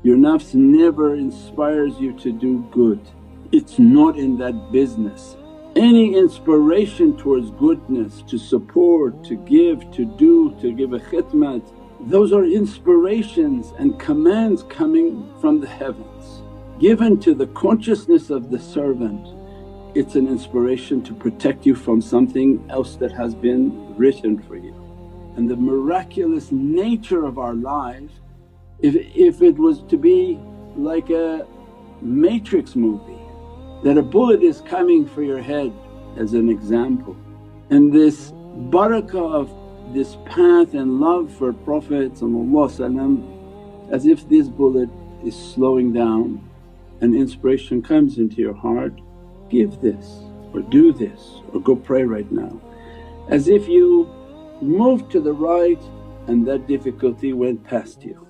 Your nafs never inspires you to do good, it's not in that business. Any inspiration towards goodness, to support, to give, to do, to give a khidmat, those are inspirations and commands coming from the heavens, given to the consciousness of the servant. It's an inspiration to protect you from something else that has been written for you. And the miraculous nature of our life, if it was to be like a Matrix movie, that a bullet is coming for your head as an example, and this barakah of this path and love for Prophet as if this bullet is slowing down and inspiration comes into your heart, give this or do this or go pray right now. As if you moved to the right and that difficulty went past you.